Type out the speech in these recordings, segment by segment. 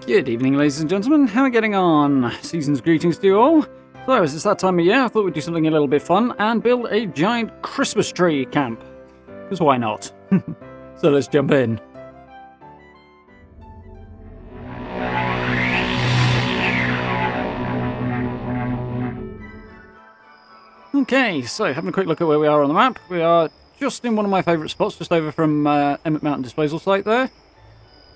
Good evening, ladies and gentlemen. How are we getting on? Season's greetings to you all. So, as it's that time of year, I thought we'd do something a little bit fun and build a giant Christmas tree camp. Because why not? So let's jump in. Okay, so having a quick look at where we are on the map. We are just in one of my favourite spots, just over from c.a.m.p Mountain Disposal Site there.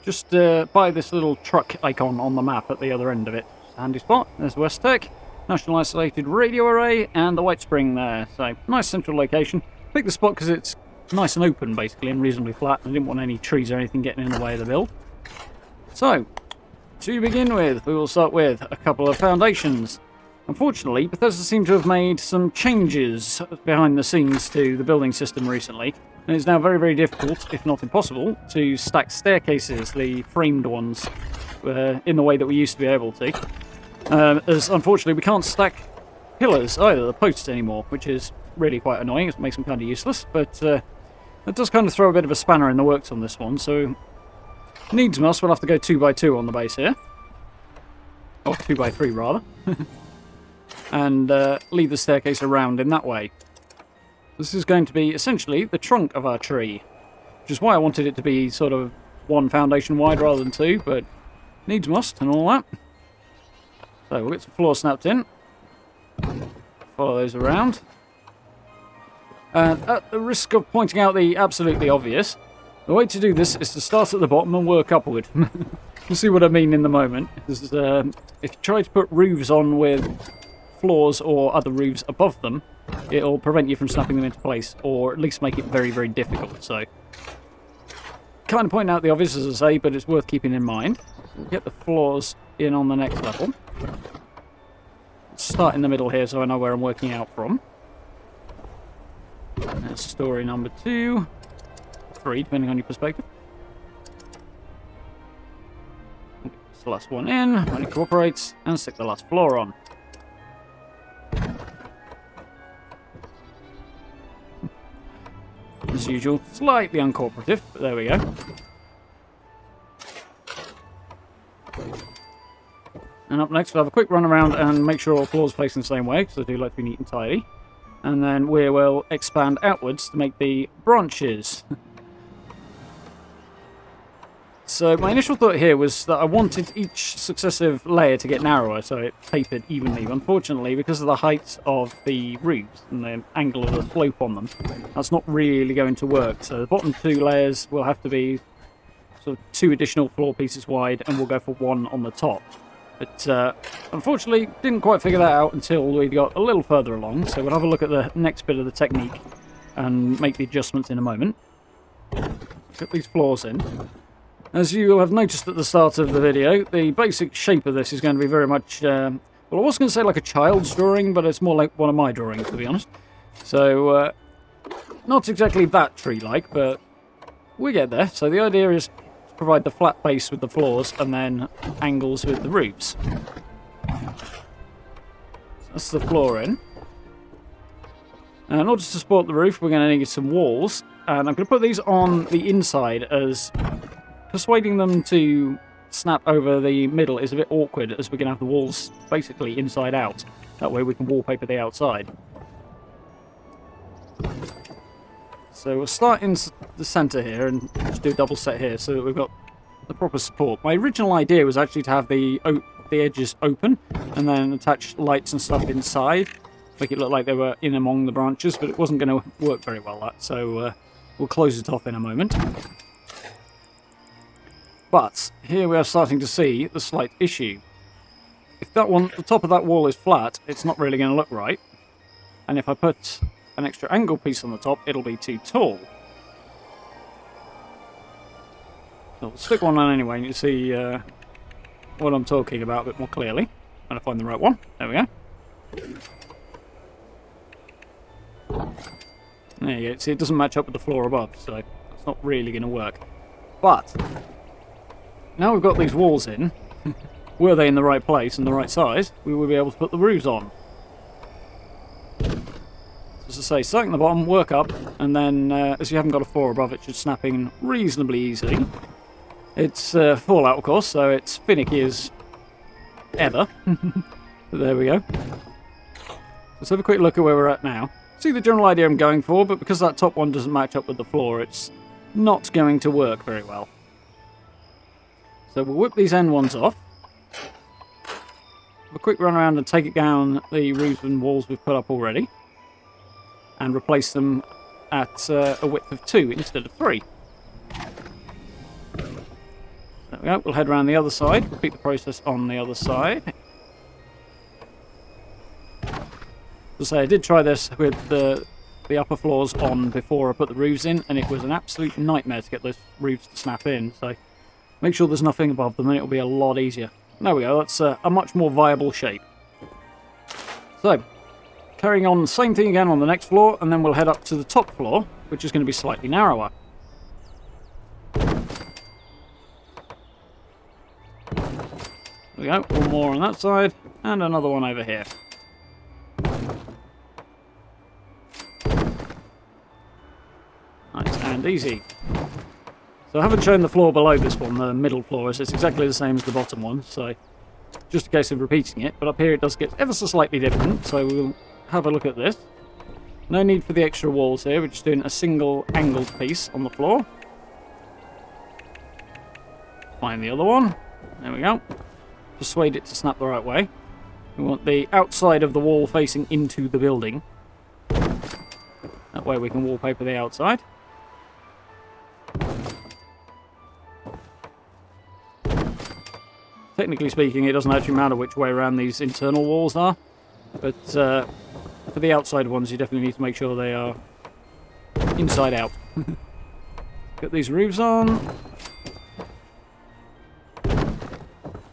Just by this little truck icon on the map at the other end of it. It's a handy spot. There's West Tech, National Isolated Radio Array, and the White Spring there. So, nice central location. Picked the spot because it's nice and open, basically, and reasonably flat. I didn't want any trees or anything getting in the way of the build. So, to begin with, we will start with a couple of foundations. Unfortunately, Bethesda seem to have made some changes behind the scenes to the building system recently. And it's now very, very difficult, if not impossible, to stack staircases, the framed ones, in the way that we used to be able to. As unfortunately we can't stack pillars either, the posts anymore, which is really quite annoying. It makes them kind of useless, but it does kind of throw a bit of a spanner in the works on this one. So, needs must, we'll have to go 2x2 on the base here. Or 2x3 rather. And lead the staircase around in that way. This is going to be essentially the trunk of our tree, which is why I wanted it to be sort of one foundation wide rather than two, but needs must and all that. So we'll get some floor snapped in, follow those around, and at the risk of pointing out the absolutely obvious, the way to do this is to start at the bottom and work upward. You'll see what I mean in the moment. If you try to put roofs on with floors or other roofs above them, it'll prevent you from snapping them into place, or at least make it very, very difficult. So, kind of pointing out the obvious, as I say, but it's worth keeping in mind. We'll get the floors in on the next level. Start in the middle here so I know where I'm working out from. That's story number 2. 3, depending on your perspective. Get the last one in, when it cooperates, and stick the last floor on. As usual, slightly uncooperative, but there we go. And up next, we'll have a quick run around and make sure all floors placed in the same way, because I do like to be neat and tidy. And then we will expand outwards to make the branches. So my initial thought here was that I wanted each successive layer to get narrower, so it tapered evenly. Unfortunately, because of the height of the roofs and the angle of the slope on them, that's not really going to work. So the bottom 2 layers will have to be sort of 2 additional floor pieces wide, and we'll go for 1 on the top. But unfortunately, didn't quite figure that out until we got a little further along. So we'll have a look at the next bit of the technique and make the adjustments in a moment. Get these floors in. As you will have noticed at the start of the video, the basic shape of this is going to be very much, well, I was going to say like a child's drawing, but it's more like one of my drawings, to be honest. So, not exactly that tree-like, but we get there. So the idea is to provide the flat base with the floors and then angles with the roofs. That's the floor in. And in order to support the roof, we're going to need some walls. And I'm going to put these on the inside, as persuading them to snap over the middle is a bit awkward, as we're going to have the walls basically inside out. That way we can wallpaper the outside. So we'll start in the centre here and just do a double set here so that we've got the proper support. My original idea was actually to have the edges open and then attach lights and stuff inside, make it look like they were in among the branches, but it wasn't going to work very well, that. So we'll close it off in a moment. But here we are starting to see the slight issue. If that one, the top of that wall is flat, it's not really going to look right. And if I put an extra angle piece on the top, it'll be too tall. So we'll stick one on anyway, and you see what I'm talking about a bit more clearly. Trying to find the right one. There we go. There you go. See, it doesn't match up with the floor above, so it's not really going to work. But now we've got these walls in, were they in the right place and the right size, we will be able to put the roofs on. As I say, starting at the bottom, work up, and then as you haven't got a floor above, it should snap in reasonably easily. It's Fallout, of course, so it's finicky as ever. But there we go. Let's have a quick look at where we're at now. See the general idea I'm going for, but because that top one doesn't match up with the floor, it's not going to work very well. So we'll whip these end ones off. Have a quick run around and take it down the roofs and walls we've put up already. And replace them at a width of 2 instead of 3. There we go. We'll head around the other side. Repeat the process on the other side. As I say, I did try this with the upper floors on before I put the roofs in, and it was an absolute nightmare to get those roofs to snap in. So make sure there's nothing above them, and it'll be a lot easier. There we go. That's a much more viable shape. So, carrying on the same thing again on the next floor, and then we'll head up to the top floor, which is going to be slightly narrower. There we go. One more on that side, and another one over here. Nice and easy. So I haven't shown the floor below this one, the middle floor, as it's exactly the same as the bottom one, so just a case of repeating it. But up here it does get ever so slightly different, so we'll have a look at this. No need for the extra walls here, we're just doing a single angled piece on the floor. Find the other one. There we go. Persuade it to snap the right way. We want the outside of the wall facing into the building. That way we can wallpaper the outside. Technically speaking, it doesn't actually matter which way around these internal walls are, but for the outside ones, you definitely need to make sure they are inside out. Get these roofs on.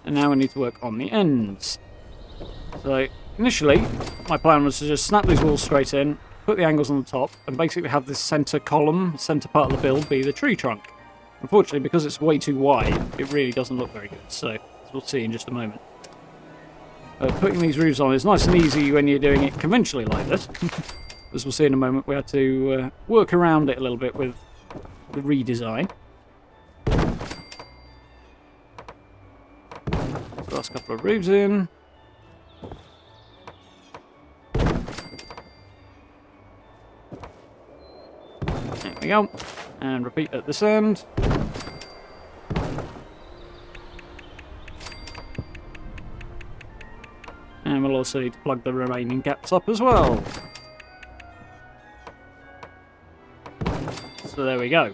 And now we need to work on the ends. So, initially, my plan was to just snap these walls straight in, put the angles on the top, and basically have this centre column, centre part of the build, be the tree trunk. Unfortunately, because it's way too wide, it really doesn't look very good, so as we'll see in just a moment. Putting these roofs on is nice and easy when you're doing it conventionally like this. As we'll see in a moment, we had to work around it a little bit with the redesign. So last couple of roofs in. There we go. And repeat at this end. And we'll also need to plug the remaining gaps up as well. So there we go.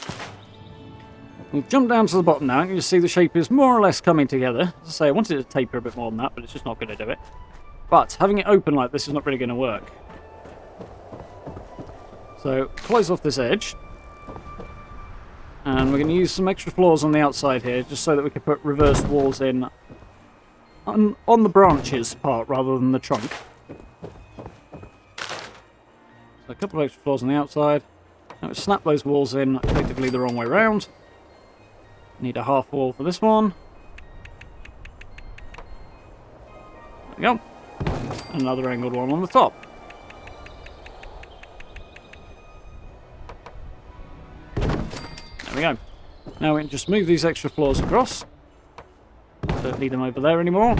We'll jump down to the bottom now, and you can see the shape is more or less coming together. As I say, I wanted to taper a bit more than that, but it's just not going to do it. But having it open like this is not really going to work. So close off this edge. And we're going to use some extra floors on the outside here, just so that we can put reversed walls in on the branches part rather than the trunk. So a couple of extra floors on the outside. Now we snap those walls in effectively the wrong way around. Need a half wall for this one. There we go. Another angled one on the top. There we go. Now we can just move these extra floors across. Don't need them over there anymore.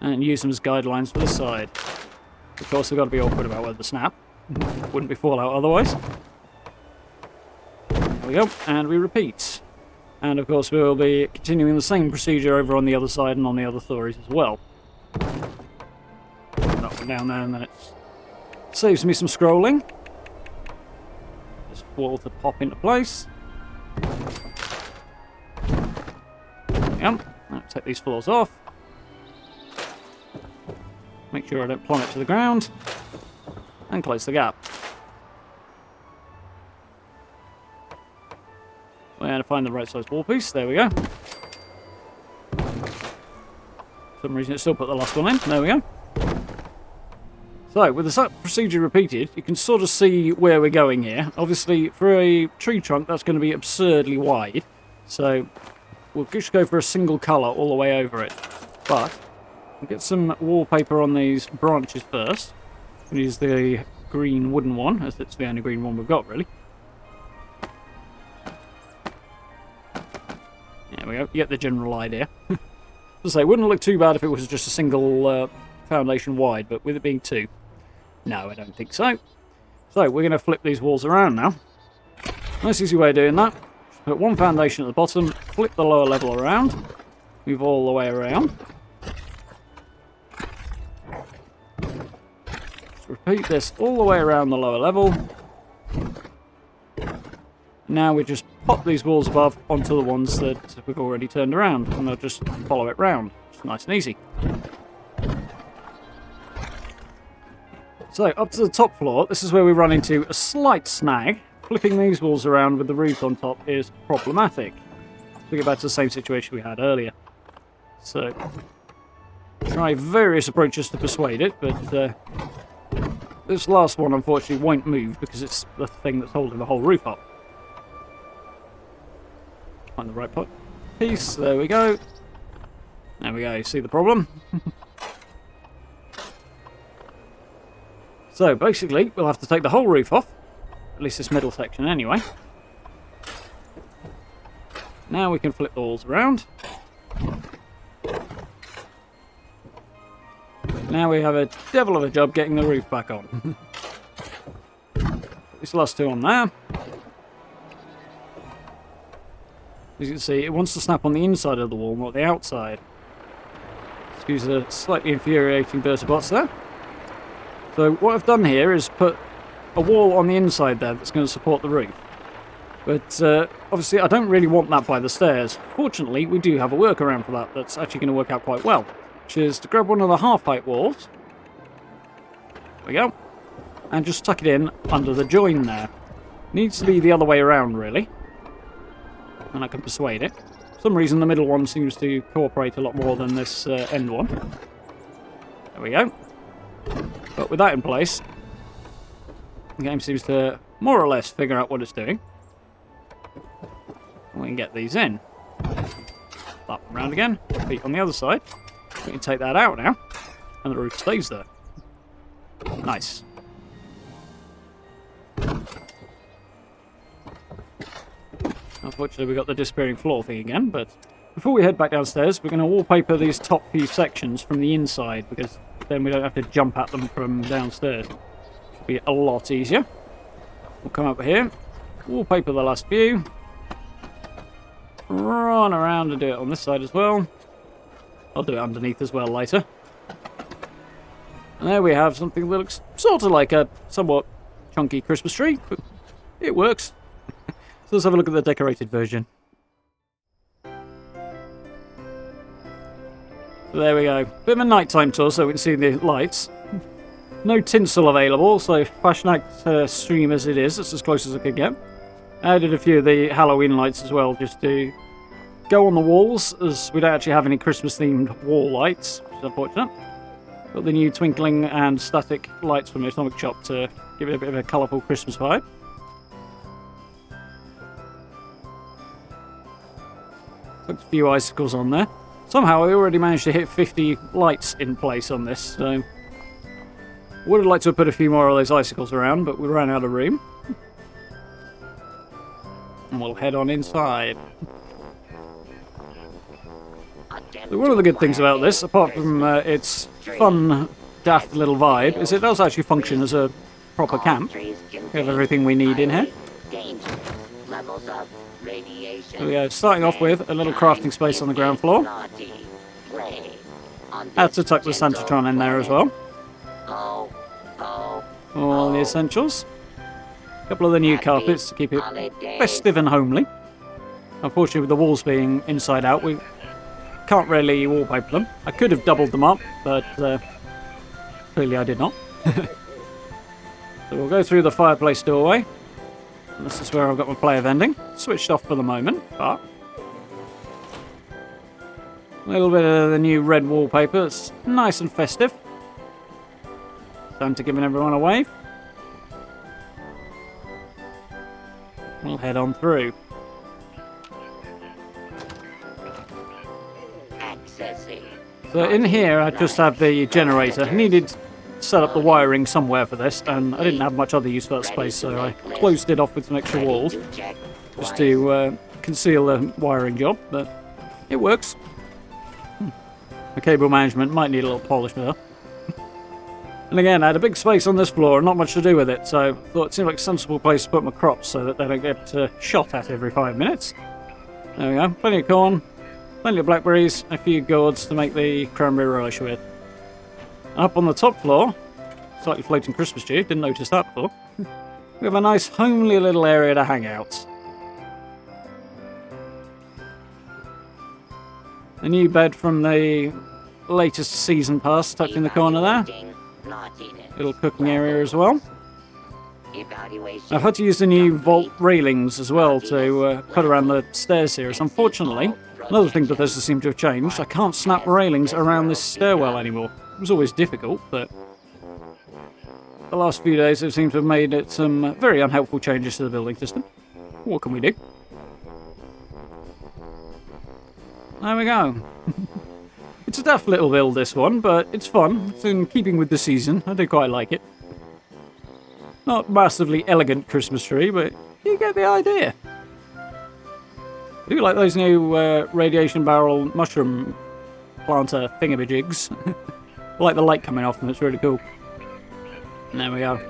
And use them as guidelines for this side. Of course, we've got to be awkward about where the snap. Wouldn't be Fallout otherwise. There we go. And we repeat. And of course, we will be continuing the same procedure over on the other side and on the other stories as well. Put that one down there, and then it saves me some scrolling. This wall to pop into place. Yep. Now take these floors off. Make sure I don't plummet to the ground. And close the gap. We're going to find the right size wall piece. There we go. For some reason it still put the last one in. There we go. So, with the procedure repeated, you can sort of see where we're going here. Obviously, for a tree trunk, that's going to be absurdly wide. So, we'll just go for a single colour all the way over it. But, we'll get some wallpaper on these branches first. We'll use the green wooden one, as it's the only green one we've got, really. There we go. You get the general idea. As I say, it wouldn't look too bad if it was just a single foundation wide, but with it being two, no, I don't think so. So we're going to flip these walls around now. Nice easy way of doing that. Just put one foundation at the bottom, flip the lower level around, move all the way around. Just repeat this all the way around the lower level. Now we just pop these walls above onto the ones that we've already turned around, and they'll just follow it round. It's nice and easy. So, up to the top floor, this is where we run into a slight snag. Flipping these walls around with the roof on top is problematic. We get back to the same situation we had earlier. So, try various approaches to persuade it, but this last one unfortunately won't move because it's the thing that's holding the whole roof up. Find the right piece, there we go. There we go, you see the problem? So basically, we'll have to take the whole roof off, at least this middle section anyway. Now we can flip the walls around. Now we have a devil of a job getting the roof back on. This last two on there. As you can see, it wants to snap on the inside of the wall, not the outside. Excuse the slightly infuriating burst of bots there. So what I've done here is put a wall on the inside there that's going to support the roof. But obviously I don't really want that by the stairs. Fortunately, we do have a workaround for that that's actually going to work out quite well. Which is to grab one of the half-height walls. There we go. And just tuck it in under the join there. Needs to be the other way around, really. And I can persuade it. For some reason the middle one seems to cooperate a lot more than this end one. There we go. But with that in place, the game seems to more or less figure out what it's doing. We can get these in. Up and round again. Feet on the other side. We can take that out now. And the roof stays there. Nice. Unfortunately, we got the disappearing floor thing again, but before we head back downstairs, we're going to wallpaper these top few sections from the inside, because then we don't have to jump at them from downstairs. Should be a lot easier. We'll come up here, wallpaper the last few, run around and do it on this side as well. I'll do it underneath as well later. And there we have something that looks sort of like a somewhat chunky Christmas tree, but it works. So let's have a look at the decorated version. So there we go. Bit of a nighttime tour so we can see the lights. No tinsel available, so Fashion Act stream as it is. That's as close as I could get. I added a few of the Halloween lights as well, just to go on the walls, as we don't actually have any Christmas-themed wall lights, which is unfortunate. Got the new twinkling and static lights from the Atomic Shop to give it a bit of a colourful Christmas vibe. Put a few icicles on there. Somehow I already managed to hit 50 lights in place on this, so would have liked to have put a few more of those icicles around, but we ran out of room. And we'll head on inside. So one of the good things about this, apart from its fun, daft little vibe, is it does actually function as a proper camp. We have everything we need in here. So we are starting off with a little crafting space on the ground floor. Had to tuck the Santatron in there as well. All the essentials. A couple of the new carpets to keep it festive and homely. Unfortunately, with the walls being inside out, we can't really wallpaper them. I could have doubled them up, but clearly I did not. So we'll go through the fireplace doorway. And this is where I've got my player vending. Switched off for the moment, but a little bit of the new red wallpaper. It's nice and festive. Time to giving everyone a wave. We'll head on through. So in here I just have the generator. Needed to set up the wiring somewhere for this, and I didn't have much other use for that space, so I closed it off with some extra walls just to conceal the wiring job. But it works. The cable management might need a little polish there. And again, I had a big space on this floor and not much to do with it, so I thought it seemed like a sensible place to put my crops so that they don't get shot at every 5 minutes. There we go, plenty of corn, plenty of blackberries, a few gourds to make the cranberry relish with. Up on the top floor, slightly floating Christmas tree, didn't notice that before. We have a nice homely little area to hang out. A new bed from the latest season pass tucked in the corner there. Little cooking area as well. I've had to use the new vault railings as well to put around the stairs here. As unfortunately, another thing Bethesda seemed to have changed, I can't snap railings around this stairwell anymore. It was always difficult, but the last few days they've seemed to have made it some very unhelpful changes to the building system. What can we do? There we go. It's a daft little build, this one, but it's fun. It's in keeping with the season. I do quite like it. Not massively elegant Christmas tree, but you get the idea. I do like those new radiation barrel mushroom planter thingamajigs. I like the light coming off them, it's really cool. And there we go.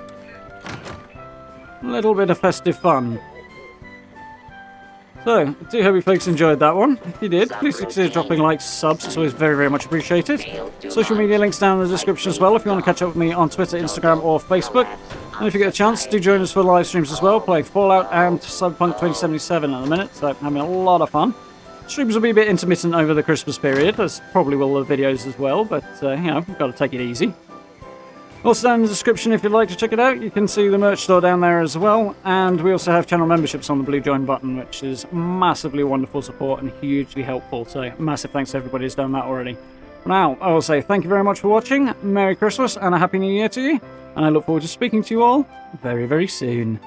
A little bit of festive fun. So, I do hope you folks enjoyed that one. If you did, please consider dropping likes, subs, it's always very, very much appreciated. Social media links down in the description as well if you want to catch up with me on Twitter, Instagram or Facebook. And if you get a chance, do join us for the live streams as well, playing Fallout and Cyberpunk 2077 at the minute, so having a lot of fun. Streams will be a bit intermittent over the Christmas period, as probably will the videos as well, but, you know, we've got to take it easy. Also down in the description, if you'd like to check it out, you can see the merch store down there as well. And we also have channel memberships on the blue join button, which is massively wonderful support and hugely helpful. So massive thanks to everybody who's done that already. For now, I will say thank you very much for watching. Merry Christmas and a Happy New Year to you. And I look forward to speaking to you all very, very soon.